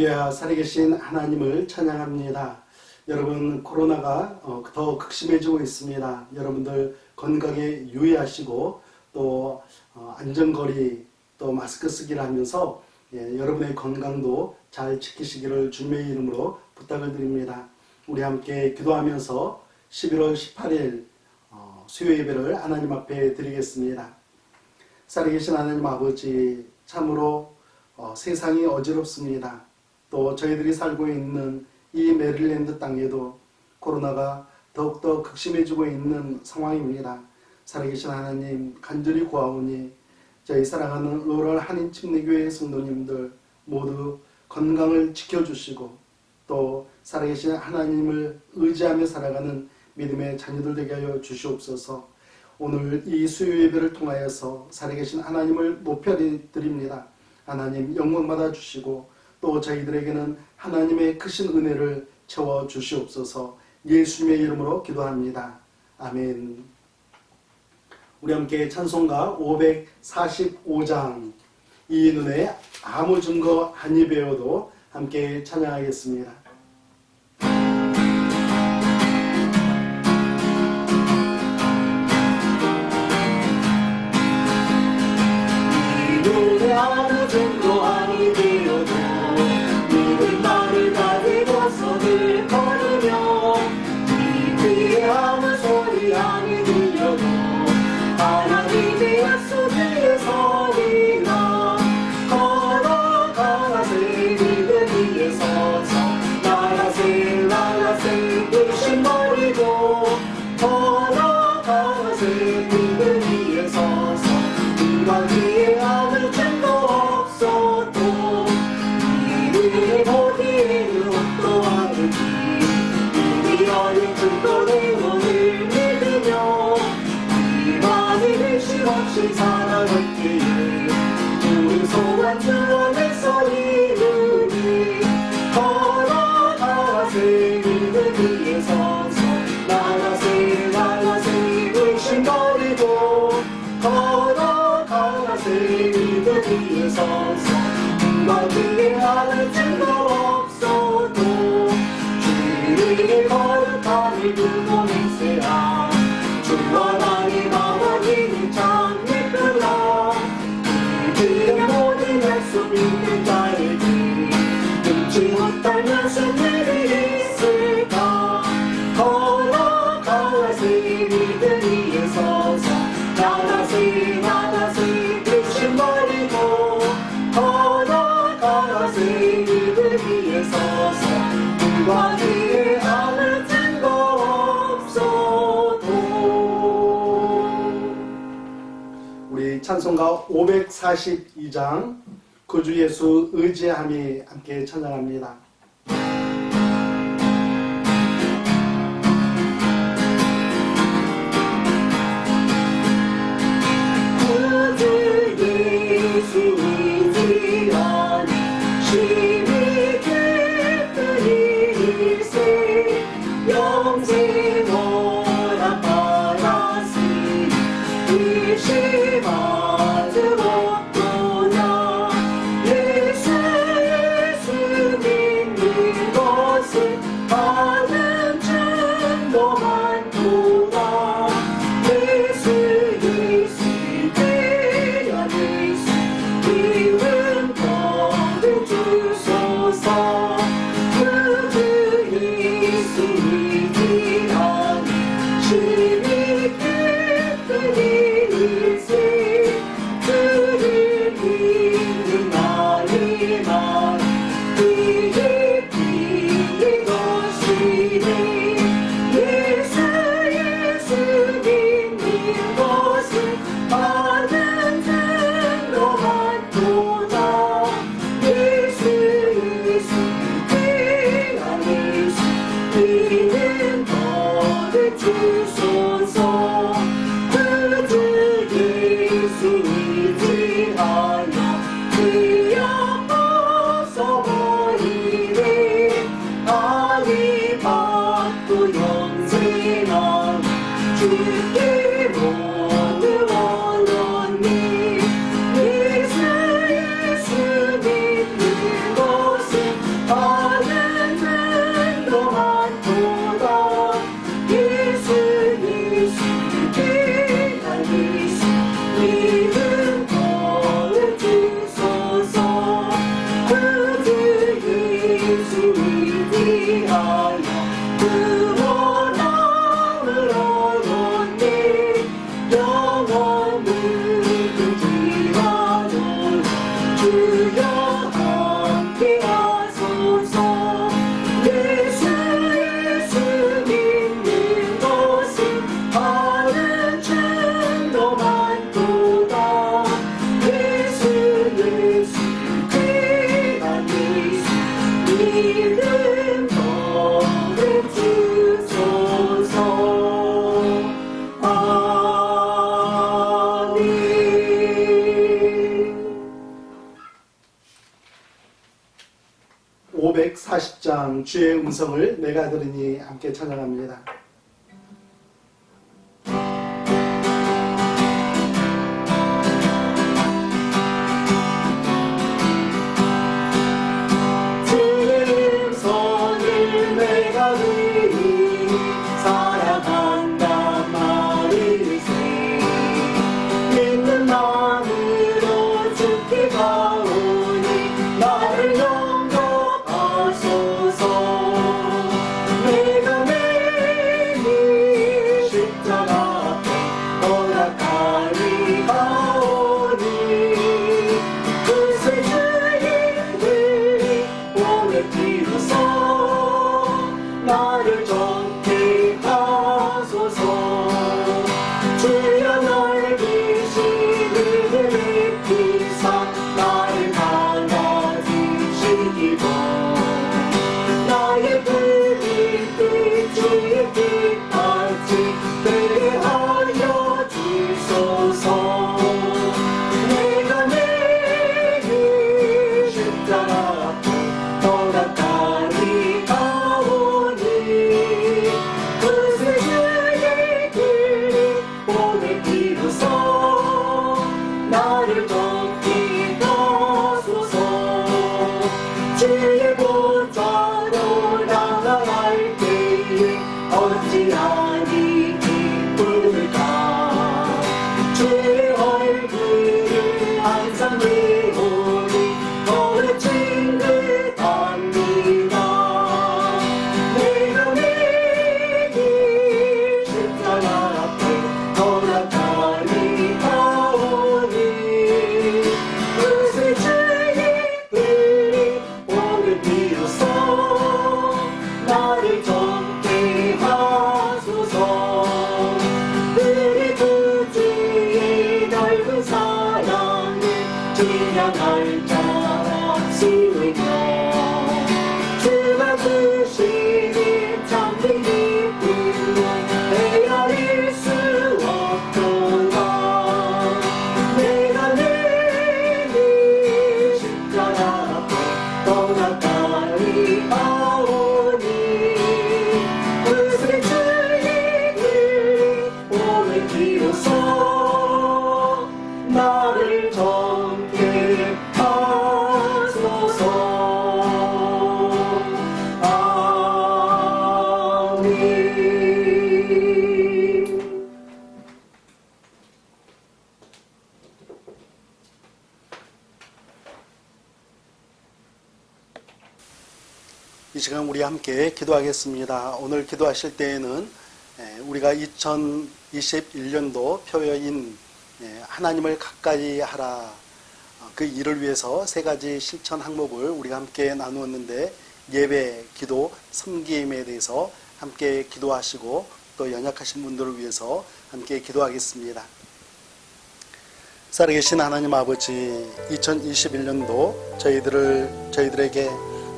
할렐루야, 살아계신 하나님을 찬양합니다. 여러분, 코로나가 더 극심해지고 있습니다. 여러분들 건강에 유의하시고 또 안전거리 또 마스크 쓰기를 하면서 여러분의 건강도 잘 지키시기를 주님의 이름으로 부탁을 드립니다. 우리 함께 기도하면서 11월 18일 수요 예배를 하나님 앞에 드리겠습니다. 살아계신 하나님 아버지, 참으로 세상이 어지럽습니다. 또 저희들이 살고 있는 이 메릴랜드 땅에도 코로나가 더욱더 극심해지고 있는 상황입니다. 살아계신 하나님, 간절히 구하오니 저희 사랑하는 로럴 한인침례교회 성도님들 모두 건강을 지켜주시고 또 살아계신 하나님을 의지하며 살아가는 믿음의 자녀들 되게 하여 주시옵소서. 오늘 이 수요 예배를 통하여서 살아계신 하나님을 높여드립니다. 하나님 영광 받아 주시고 또 저희들에게는 하나님의 크신 은혜를 채워 주시옵소서. 예수님의 이름으로 기도합니다. 아멘. 우리 함께 찬송가 545장 이 눈에 아무 증거 아니 배워도 함께 찬양하겠습니다. 아무 증거 아니 되어도 믿을 말을 가지고 손을 걸으며 이 귀에 아무 소리 아니 들려도 하나님의 약속에 서리라. 걸어가세 믿음 위에 서서 나가세 나가세 불신 버리고 걸어가세 믿음 위에 서서 누가 뒤에 아무 증거 없어도 이를 어디에 옷도 하는지 우리 어린 증거대로를 믿으며 이만이 의심 없이 살아갈게. 우리 소원 주 안에서 이루니 걸어가세 믿음 위에 서서 나가세 나가세 의심 버리고 걸어가세 믿음 위에 서서 누가 뒤에 하는 증거 없어도 주를 거룩하니 두고 맹세라. 주와 나의 마음이 참 예쁘라. 이들의 모든 약속 있는 자에게 눈치 못할 무슨 일이 있을까. 걸어가세 믿음 위에 서서 나가세 나가세 불신 버리고 걸어가세 믿음 위에 서서 누가 뒤에 아무 증거 없어도. 우리 찬송가 542장 구주 예수 의지함이 함께 찬양합니다. 구주 예수 의지하니 심히 기쁜 일세 영생 허락받았으니 의심하지 못하냐. 예수 540장 주의 음성을 내가 들으니 함께 찬양합니다. 주의 음성을 내가 들으니 사랑한다 말이세. 믿는 마음으로 주께 가오니 나를 영접하소서. 내가 매일 십자가 앞에 허락하니 가오니 그새 주의 몸에 비로소 나를 정케 하소서. 주여 넓으신 은혜의 피사 나를 받아주시기로 나의 불일 때 주의 뜻같이 되하여 주소서. 내가 매일 십자가 앞에 허락하니 가오니 그새 주의 길이 오늘 비로소 나를 정케 하소서. 주의 보좌로 나아갈 때에 어찌하니 기쁠까. 주의 얼굴을 항상 배우니 너의 친근합니다. 내가 매일 십자가 앞에 허락하니 가오니 그새 주의 은혜 오늘 비로소 나를 정케 하소서. 우리 구주의 넓은 사랑을 지향할 자 없으며 주가 주시는 참된 기쁨을 헤아릴 수 없도다. 내가 매일 십자가 앞에 떠나가니 가오니 그새 주의 길이 오늘 비로소 나를 정케 하소서. 아멘. 이 시간 우리 함께 기도하겠습니다. 오늘 기도하실 때에는 우리가 2021년도 표어인 하나님을 가까이 하라, 그 일을 위해서 세 가지 실천 항목을 우리가 함께 나누었는데, 예배, 기도, 섬김에 대해서 함께 기도하시고 또 연약하신 분들을 위해서 함께 기도하겠습니다. 살아계신 하나님 아버지, 2021년도 저희들에게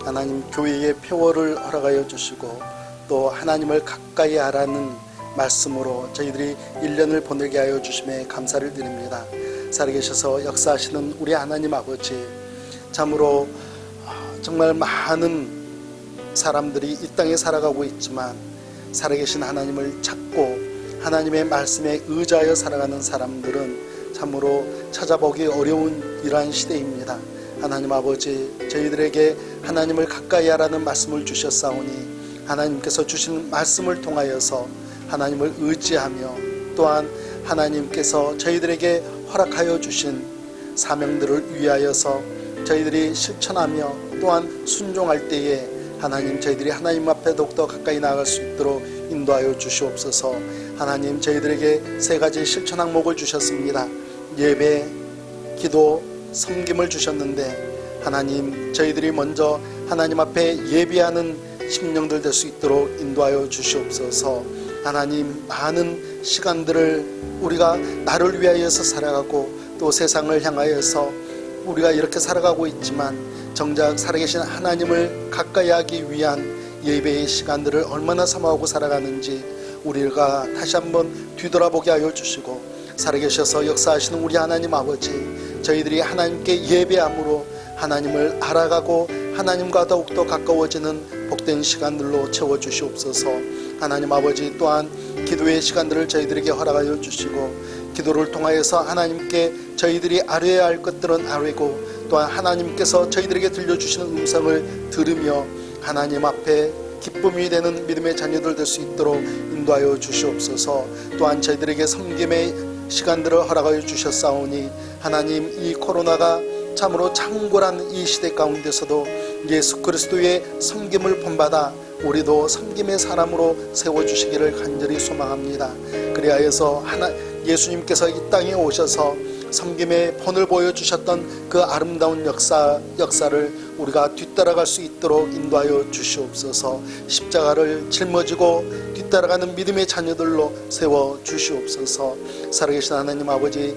하나님 교회의 표어를 허락하여 주시고 또 하나님을 가까이 하라는 말씀으로 저희들이 1년을 보내게 하여 주심에 감사를 드립니다. 살아계셔서 역사하시는 우리 하나님 아버지, 참으로 정말 많은 사람들이 이 땅에 살아가고 있지만 살아계신 하나님을 찾고 하나님의 말씀에 의지하여 살아가는 사람들은 참으로 찾아보기 어려운 이러한 시대입니다. 하나님 아버지, 저희들에게 하나님을 가까이 하라는 말씀을 주셨사오니 하나님께서 주신 말씀을 통하여서 하나님을 의지하며 또한 하나님께서 저희들에게 허락하여 주신 사명들을 위하여서 저희들이 실천하며 또한 순종할 때에 하나님, 저희들이 하나님 앞에 더욱더 가까이 나아갈 수 있도록 인도하여 주시옵소서. 하나님, 저희들에게 세 가지 실천 항목을 주셨습니다. 예배, 기도, 섬김을 주셨는데 하나님, 저희들이 먼저 하나님 앞에 예배하는 심령들 될 수 있도록 인도하여 주시옵소서. 하나님, 많은 시간들을 우리가 나를 위하여서 살아가고 또 세상을 향하여서 우리가 이렇게 살아가고 있지만 정작 살아계신 하나님을 가까이 하기 위한 예배의 시간들을 얼마나 사모하고 살아가는지 우리가 다시 한번 뒤돌아보게 하여 주시고, 살아계셔서 역사하시는 우리 하나님 아버지, 저희들이 하나님께 예배함으로 하나님을 알아가고 하나님과 더욱더 가까워지는 복된 시간들로 채워주시옵소서. 하나님 아버지, 또한 기도의 시간들을 저희들에게 허락하여 주시고, 기도를 통하여서 하나님께 저희들이 아뢰야 할 것들은 아뢰고, 또한 하나님께서 저희들에게 들려주시는 음성을 들으며 하나님 앞에 기쁨이 되는 믿음의 자녀들 될 수 있도록 인도하여 주시옵소서. 또한 저희들에게 섬김의 시간들을 허락하여 주셨사오니, 하나님, 이 코로나가 참으로 창궐한 이 시대 가운데서도 예수 그리스도의 섬김을 본받아 우리도 섬김의 사람으로 세워주시기를 간절히 소망합니다. 그리하여서 예수님께서 이 땅에 오셔서 섬김의 본을 보여주셨던 그 아름다운 역사를 우리가 뒤따라갈 수 있도록 인도하여 주시옵소서. 십자가를 짊어지고 뒤따라가는 믿음의 자녀들로 세워 주시옵소서. 살아계신 하나님 아버지,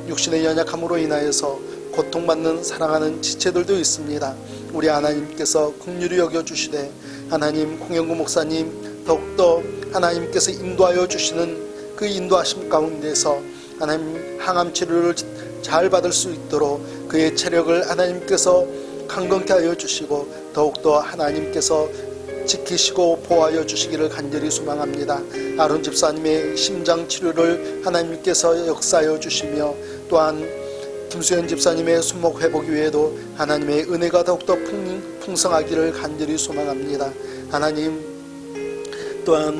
육신의 연약함으로 인하여서 고통받는 사랑하는 지체들도 있습니다. 우리 하나님께서 긍휼히 여겨주시되, 하나님, 홍영구 목사님 더욱더 하나님께서 인도하여 주시는 그 인도하심 가운데서 하나님 항암 치료를 잘 받을 수 있도록 그의 체력을 하나님께서 강건케 하여 주시고, 더욱더 하나님께서 지키시고 보호하여 주시기를 간절히 소망합니다. 아론 집사님의 심장 치료를 하나님께서 역사하여 주시며, 또한 김수현 집사님의 손목 회복 위에도 하나님의 은혜가 더욱더 풍성하기를 간절히 소망합니다. 하나님, 또한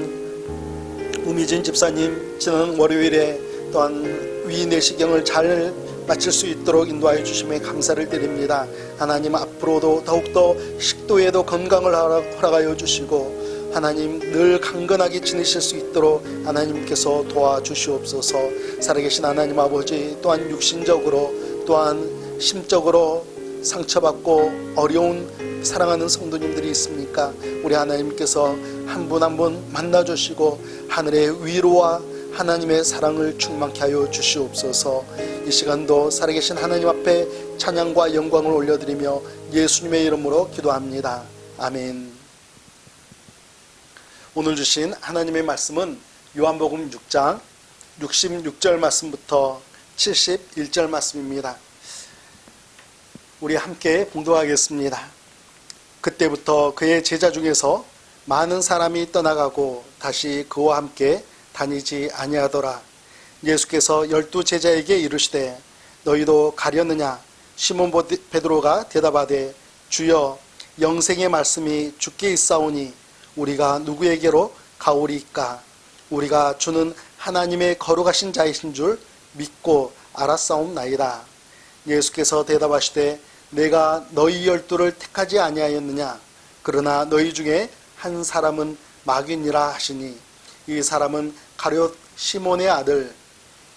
우미진 집사님 지난 월요일에 또한 위 내시경을 잘 마칠 수 있도록 인도하여 주심에 감사를 드립니다. 하나님, 앞으로도 더욱더 식도에도 건강을 허락하여 주시고, 하나님 늘 강건하게 지내실 수 있도록 하나님께서 도와주시옵소서. 살아계신 하나님 아버지, 또한 육신적으로 또한 심적으로 상처받고 어려운 사랑하는 성도님들이 있습니까? 우리 하나님께서 한 분 한 분 만나주시고 하늘의 위로와 하나님의 사랑을 충만케 하여 주시옵소서. 이 시간도 살아계신 하나님 앞에 찬양과 영광을 올려드리며 예수님의 이름으로 기도합니다. 아멘. 오늘 주신 하나님의 말씀은 요한복음 6장 66절 말씀부터 71절 말씀입니다. 우리 함께 봉독하겠습니다. 그때부터 그의 제자 중에서 많은 사람이 떠나가고 다시 그와 함께 다니지 아니하더라. 예수께서 12 제자에게 이르시되 너희도 가려느냐? 시몬 베드로가 대답하되 주여, 영생의 말씀이 주께 있사오니 우리가 누구에게로 가오리이까? 우리가 주는 하나님의 거룩하신 자이신 줄 믿고 알았사옵나이다. 예수께서 대답하시되 내가 너희 12를 택하지 아니하였느냐? 그러나 너희 중에 한 사람은 마귀니라 하시니, 이 사람은 가룟 시몬의 아들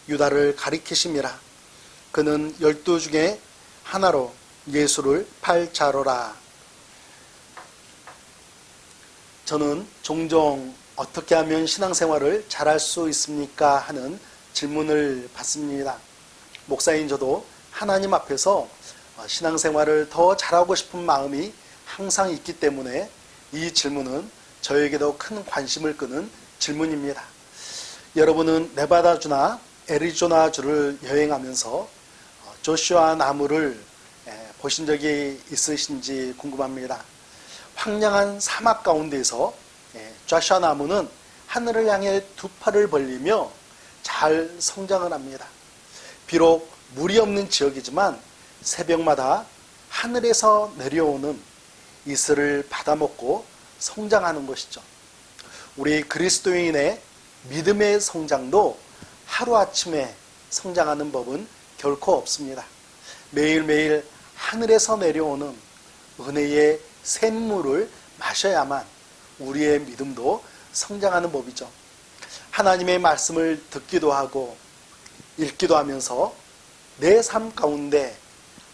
유다를 가리키심이라. 그는 12 중에 하나로 예수를 팔 자로라. 저는 종종 어떻게 하면 신앙생활을 잘할 수 있습니까? 하는 질문을 받습니다. 목사인 저도 하나님 앞에서 신앙생활을 더 잘하고 싶은 마음이 항상 있기 때문에 이 질문은 저에게도 큰 관심을 끄는 질문입니다. 여러분은 네바다주나 애리조나주를 여행하면서 조슈아 나무를 보신 적이 있으신지 궁금합니다. 황량한 사막 가운데서 조슈아 나무는 하늘을 향해 두 팔을 벌리며 잘 성장을 합니다. 비록 물이 없는 지역이지만 새벽마다 하늘에서 내려오는 이슬을 받아먹고 성장하는 것이죠. 우리 그리스도인의 믿음의 성장도 하루아침에 성장하는 법은 결코 없습니다. 매일매일 하늘에서 내려오는 은혜의 샘물을 마셔야만 우리의 믿음도 성장하는 법이죠. 하나님의 말씀을 듣기도 하고 읽기도 하면서 내 삶 가운데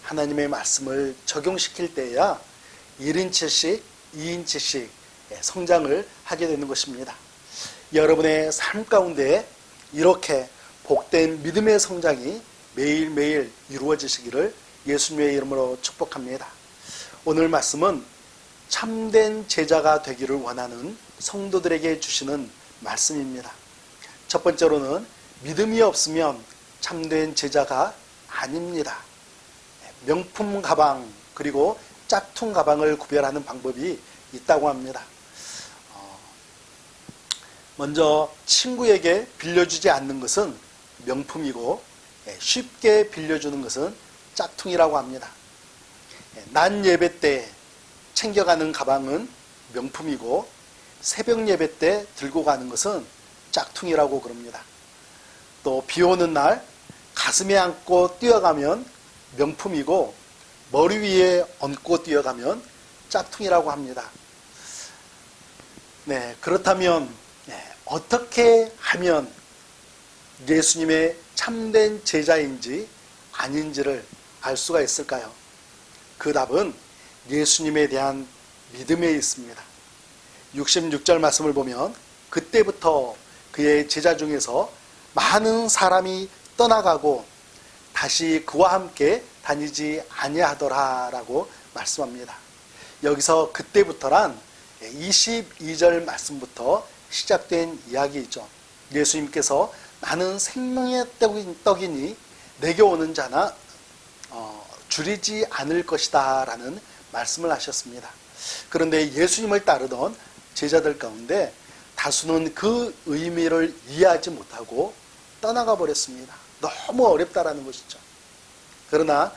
하나님의 말씀을 적용시킬 때야 1인치씩 2인치씩 성장을 하게 되는 것입니다. 여러분의 삶 가운데 이렇게 복된 믿음의 성장이 매일매일 이루어지시기를 예수님의 이름으로 축복합니다. 오늘 말씀은 참된 제자가 되기를 원하는 성도들에게 주시는 말씀입니다. 첫 번째로는 믿음이 없으면 참된 제자가 아닙니다. 명품 가방 그리고 짝퉁 가방을 구별하는 방법이 있다고 합니다. 먼저 친구에게 빌려주지 않는 것은 명품이고 쉽게 빌려주는 것은 짝퉁이라고 합니다. 낮 예배 때 챙겨가는 가방은 명품이고 새벽 예배 때 들고 가는 것은 짝퉁이라고 그럽니다. 또 비 오는 날 가슴에 안고 뛰어가면 명품이고 머리 위에 얹고 뛰어가면 짝퉁이라고 합니다. 네, 그렇다면 어떻게 하면 예수님의 참된 제자인지 아닌지를 알 수가 있을까요? 그 답은 예수님에 대한 믿음에 있습니다. 66절 말씀을 보면 그때부터 그의 제자 중에서 많은 사람이 떠나가고 다시 그와 함께 다니지 아니하더라라고 말씀합니다. 여기서 그때부터란 22절 말씀부터 시작된 이야기이죠. 예수님께서 나는 생명의 떡이니 내게 오는 자나 줄이지 않을 것이다 라는 말씀을 하셨습니다. 그런데 예수님을 따르던 제자들 가운데 다수는 그 의미를 이해하지 못하고 떠나가 버렸습니다. 너무 어렵다라는 것이죠. 그러나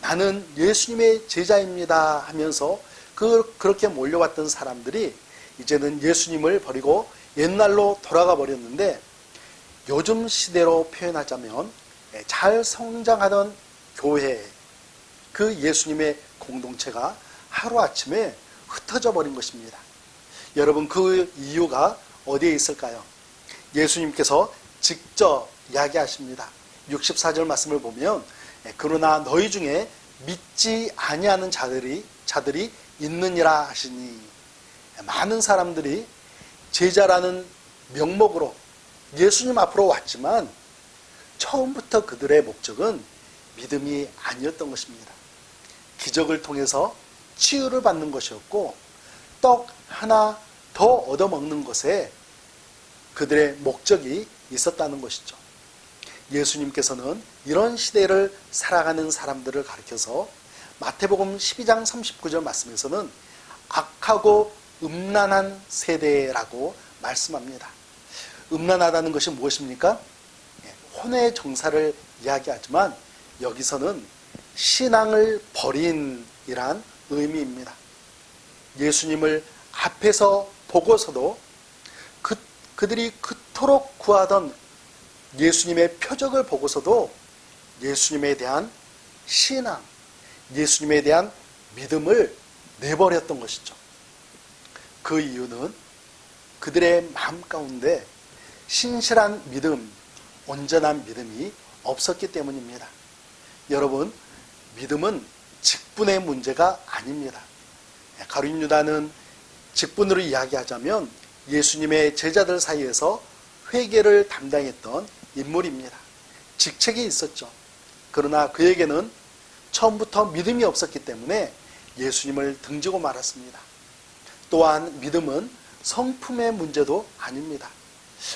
나는 예수님의 제자입니다 하면서 그렇게 몰려왔던 사람들이 이제는 예수님을 버리고 옛날로 돌아가 버렸는데, 요즘 시대로 표현하자면 잘 성장하던 교회, 그 예수님의 공동체가 하루아침에 흩어져 버린 것입니다. 여러분, 그 이유가 어디에 있을까요? 예수님께서 직접 이야기하십니다. 64절 말씀을 보면 그러나 너희 중에 믿지 아니하는 자들이 있느니라 하시니, 많은 사람들이 제자라는 명목으로 예수님 앞으로 왔지만 처음부터 그들의 목적은 믿음이 아니었던 것입니다. 기적을 통해서 치유를 받는 것이었고 떡 하나 더 얻어먹는 것에 그들의 목적이 있었다는 것이죠. 예수님께서는 이런 시대를 살아가는 사람들을 가리켜서 마태복음 12장 39절 말씀에서는 악하고 음란한 세대라고 말씀합니다. 음란하다는 것이 무엇입니까? 혼의 정사를 이야기하지만 여기서는 신앙을 버린이란 의미입니다. 예수님을 앞에서 보고서도 그들이 그토록 구하던 예수님의 표적을 보고서도 예수님에 대한 신앙, 예수님에 대한 믿음을 내버렸던 것이죠. 그 이유는 그들의 마음 가운데 신실한 믿음, 온전한 믿음이 없었기 때문입니다. 여러분, 믿음은 직분의 문제가 아닙니다. 가룟 유다는 직분으로 이야기하자면 예수님의 제자들 사이에서 회계를 담당했던 인물입니다. 직책이 있었죠. 그러나 그에게는 처음부터 믿음이 없었기 때문에 예수님을 등지고 말았습니다. 또한 믿음은 성품의 문제도 아닙니다.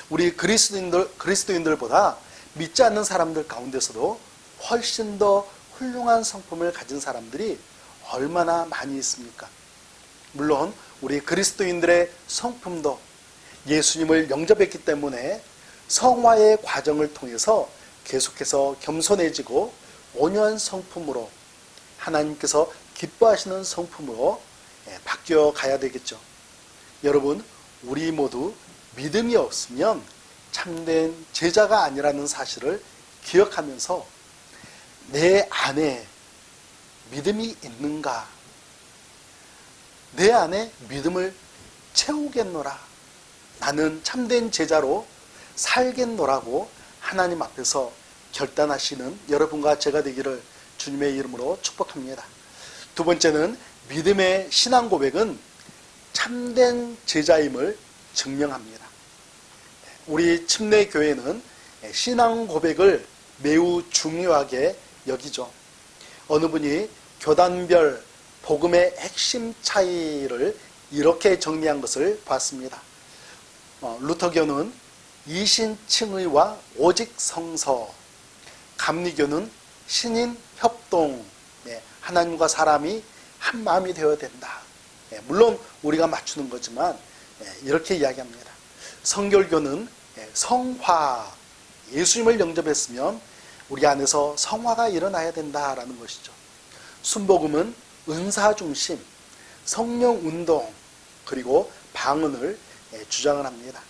우리 그리스도인들보다 믿지 않는 사람들 가운데서도 훨씬 더 훌륭한 성품을 가진 사람들이 얼마나 많이 있습니까? 물론 우리 그리스도인들의 성품도 예수님을 영접했기 때문에 성화의 과정을 통해서 계속해서 겸손해지고 온유한 성품으로, 하나님께서 기뻐하시는 성품으로 바뀌어 가야 되겠죠. 여러분, 우리 모두 믿음이 없으면 참된 제자가 아니라는 사실을 기억하면서 내 안에 믿음이 있는가, 내 안에 믿음을 채우겠노라, 나는 참된 제자로 살겠노라고 하나님 앞에서 결단하시는 여러분과 제가 되기를 주님의 이름으로 축복합니다. 두 번째는 믿음의 신앙 고백은 참된 제자임을 증명합니다. 우리 침례교회는 신앙 고백을 매우 중요하게 여기죠. 어느 분이 교단별 복음의 핵심 차이를 이렇게 정리한 것을 봤습니다. 루터교는 이신칭의와 오직 성서, 감리교는 신인 협동, 하나님과 사람이 한 마음이 되어야 된다. 물론 우리가 맞추는 거지만 이렇게 이야기합니다. 성결교는 성화, 예수님을 영접했으면 우리 안에서 성화가 일어나야 된다라는 것이죠. 순복음은 은사 중심, 성령 운동, 그리고 방언을 주장을 합니다.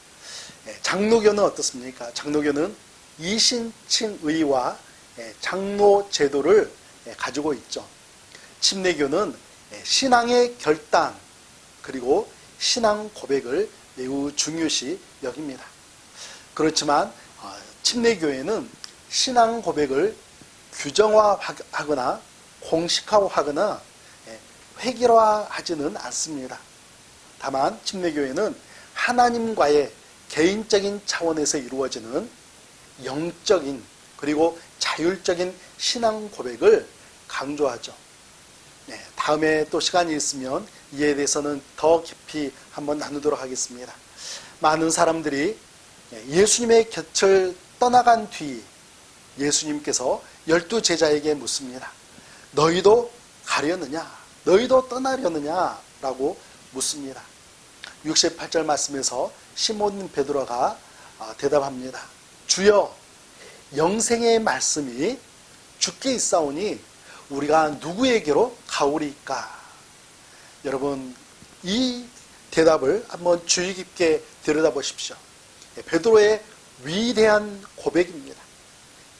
장로교는 어떻습니까? 장로교는 이신칭의와 장로 제도를 가지고 있죠. 침례교는 신앙의 결단, 그리고 신앙 고백을 매우 중요시 여깁니다. 그렇지만 침례교회는 신앙 고백을 규정화하거나 공식화하거나 획일화하지는 않습니다. 다만 침례교회는 하나님과의 개인적인 차원에서 이루어지는 영적인 그리고 자율적인 신앙 고백을 강조하죠. 다음에 또 시간이 있으면 이에 대해서는 더 깊이 한번 나누도록 하겠습니다. 많은 사람들이 예수님의 곁을 떠나간 뒤 예수님께서 12제자에게 묻습니다. 너희도 가려느냐? 너희도 떠나려느냐? 라고 묻습니다. 68절 말씀에서 시몬 베드로가 대답합니다. 주여, 영생의 말씀이 주께 있사오니 우리가 누구에게로 가오리까? 여러분, 이 대답을 한번 주의 깊게 들여다보십시오. 베드로의 위대한 고백입니다.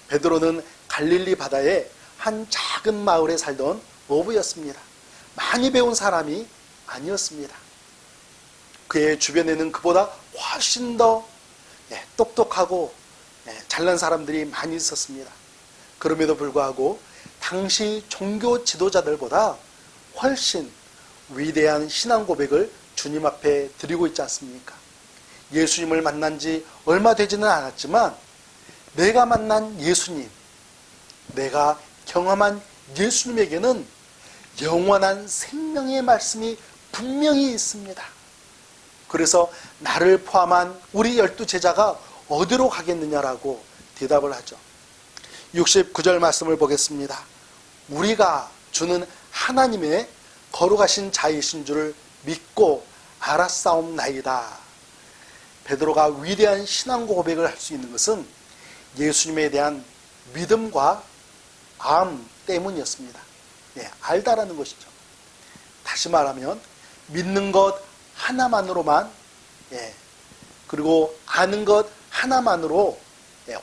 베드로는 갈릴리 바다의 한 작은 마을에 살던 어부였습니다. 많이 배운 사람이 아니었습니다. 그의 주변에는 그보다 훨씬 더 똑똑하고 잘난 사람들이 많이 있었습니다. 그럼에도 불구하고 당시 종교 지도자들보다 훨씬 위대한 신앙 고백을 주님 앞에 드리고 있지 않습니까? 예수님을 만난 지 얼마 되지는 않았지만 내가 만난 예수님, 내가 경험한 예수님에게는 영원한 생명의 말씀이 분명히 있습니다. 그래서 나를 포함한 우리 12제자가 어디로 가겠느냐라고 대답을 하죠. 69절 말씀을 보겠습니다. 우리가 주는 하나님의 거룩하신 자이신 줄을 믿고 알았사옵나이다. 베드로가 위대한 신앙 고백을 할 수 있는 것은 예수님에 대한 믿음과 암 때문이었습니다. 알다라는 것이죠. 다시 말하면 믿는 것 하나만으로만 그리고 아는 것 하나만으로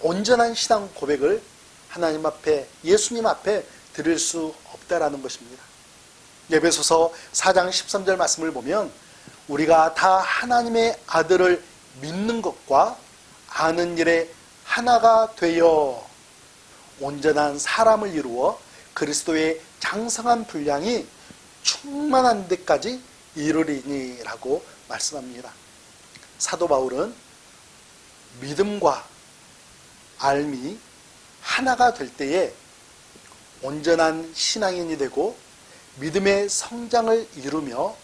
온전한 신앙 고백을 하나님 앞에, 예수님 앞에 드릴 수 없다라는 것입니다. 에베소서 4장 13절 말씀을 보면 우리가 다 하나님의 아들을 믿는 것과 아는 일에 하나가 되어 온전한 사람을 이루어 그리스도의 장성한 분량이 충만한 데까지 이르리니라고 말씀합니다. 사도 바울은 믿음과 알미 하나가 될 때에 온전한 신앙인이 되고 믿음의 성장을 이루며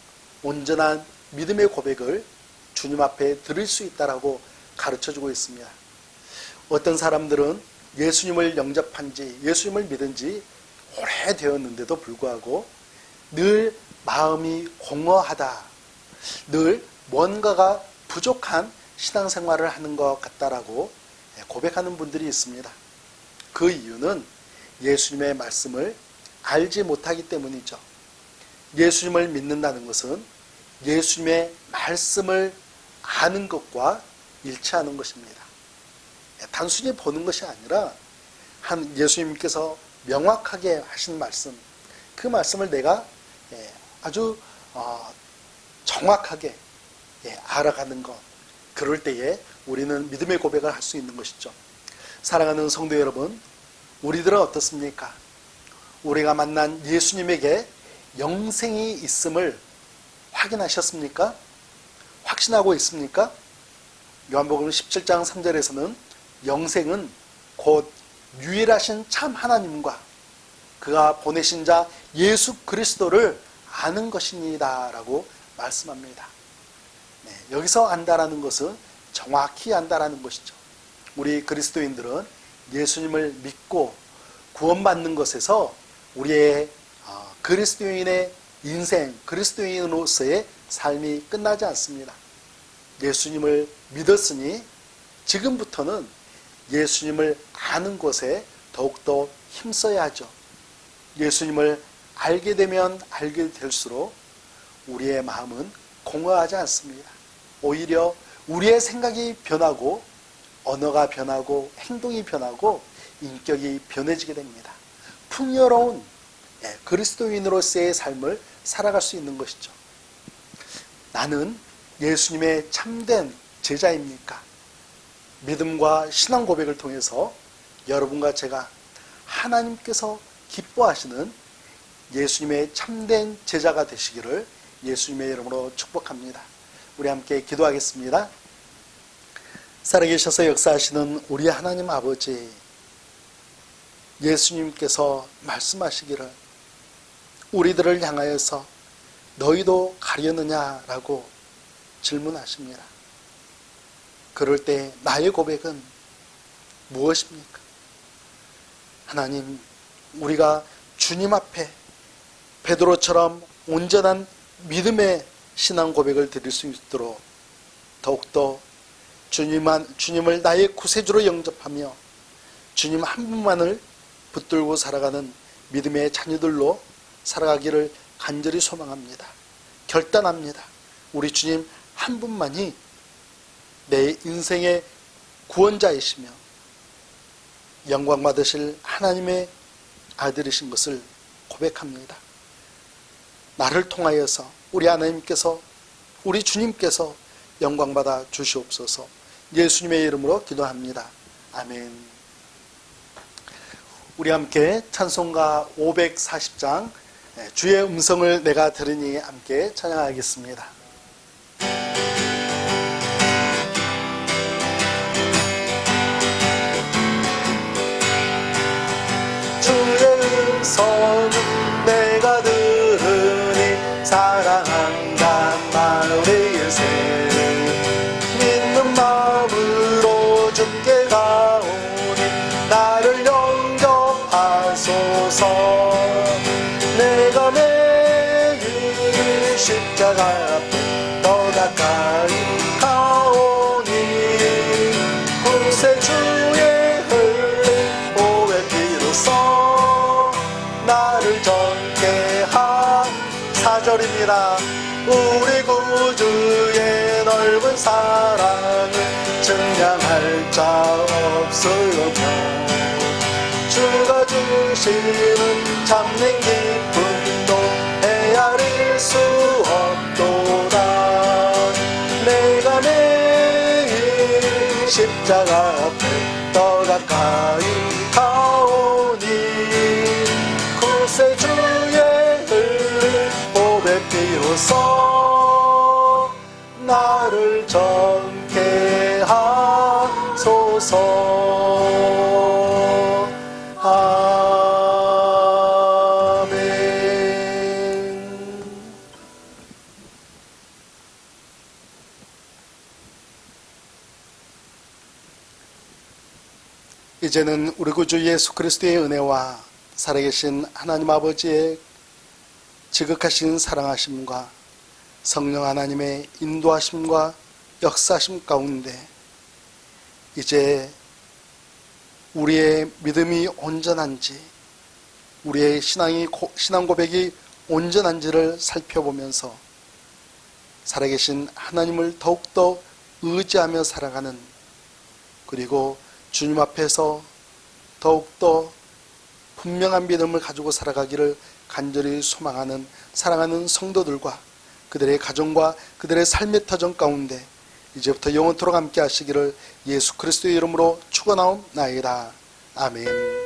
온전한 믿음의 고백을 주님 앞에 드릴 수 있다라고 가르쳐주고 있습니다. 어떤 사람들은 예수님을 영접한 지, 예수님을 믿은 지 오래되었는데도 불구하고 늘 마음이 공허하다, 늘 뭔가가 부족한 신앙생활을 하는 것 같다라고 고백하는 분들이 있습니다. 그 이유는 예수님의 말씀을 알지 못하기 때문이죠. 예수님을 믿는다는 것은 예수님의 말씀을 아는 것과 일치하는 것입니다. 단순히 보는 것이 아니라 예수님께서 명확하게 하신 말씀, 그 말씀을 내가 아주 정확하게 알아가는 것, 그럴 때에 우리는 믿음의 고백을 할 수 있는 것이죠. 사랑하는 성도 여러분, 우리들은 어떻습니까? 우리가 만난 예수님에게 영생이 있음을 확인하셨습니까? 확신하고 있습니까? 요한복음 17장 3절에서는 영생은 곧 유일하신 참 하나님과 그가 보내신 자 예수 그리스도를 아는 것입니다 라고 말씀합니다. 여기서 안다라는 것은 정확히 안다라는 것이죠. 우리 그리스도인들은 예수님을 믿고 구원받는 것에서 우리의 그리스도인의 인생 그리스도인으로서의 삶이 끝나지 않습니다. 예수님을 믿었으니 지금부터는 예수님을 아는 것에 더욱더 힘써야 하죠. 예수님을 알게 되면 알게 될수록 우리의 마음은 공허하지 않습니다. 오히려 우리의 생각이 변하고 언어가 변하고 행동이 변하고 인격이 변해지게 됩니다. 풍요로운 그리스도인으로서의 삶을 살아갈 수 있는 것이죠. 나는 예수님의 참된 제자입니까? 믿음과 신앙 고백을 통해서 여러분과 제가 하나님께서 기뻐하시는 예수님의 참된 제자가 되시기를 예수님의 이름으로 축복합니다. 우리 함께 기도하겠습니다. 살아계셔서 역사하시는 우리 하나님 아버지, 예수님께서 말씀하시기를 우리들을 향하여서 너희도 가려느냐라고 질문하십니다. 그럴 때 나의 고백은 무엇입니까? 하나님, 우리가 주님 앞에 베드로처럼 온전한 믿음의 신앙 고백을 드릴 수 있도록 더욱더 주님을 나의 구세주로 영접하며 주님 한 분만을 붙들고 살아가는 믿음의 자녀들로 살아가기를 간절히 소망합니다. 결단합니다. 우리 주님 한 분만이 내 인생의 구원자이시며 영광 받으실 하나님의 아들이신 것을 고백합니다. 나를 통하여서 우리 하나님께서, 우리 주님께서 영광 받아 주시옵소서. 예수님의 이름으로 기도합니다. 아멘. 우리 함께 찬송가 540장 주의 음성을 내가 들으니 함께 찬양하겠습니다. 주의 음성은 내가 들으니 사랑한다 마음의 새 믿는 마음으로 주께 가오니 나를 영접하소서. 내가 매일 십자가 앞에 더 가까이 가오니 구세주의 흘린 보혈 피로써 나를 정케 하. 4절입니다. 우리 구주의 넓은 사랑을 증량할 자 없으며 주가 주시는 참된 기쁨도 헤아릴 수 없도다. 내가 매일 십자가 앞에 더 가까이 가오니 구세주의 흘린 보배 피로써 나를 정케 하소서. 이제는 우리 구주 예수 그리스도의 은혜와 살아계신 하나님 아버지의 지극하신 사랑하심과 성령 하나님의 인도하심과 역사하심 가운데 이제 우리의 믿음이 온전한지, 우리의 신앙 고백이 온전한지를 살펴보면서 살아계신 하나님을 더욱더 의지하며 살아가는, 그리고 주님 앞에서 더욱더 분명한 믿음을 가지고 살아가기를 간절히 소망하는 사랑하는 성도들과 그들의 가정과 그들의 삶의 터전 가운데 이제부터 영원토록 함께 하시기를 예수 그리스도의 이름으로 축원하옵나이다. 아멘.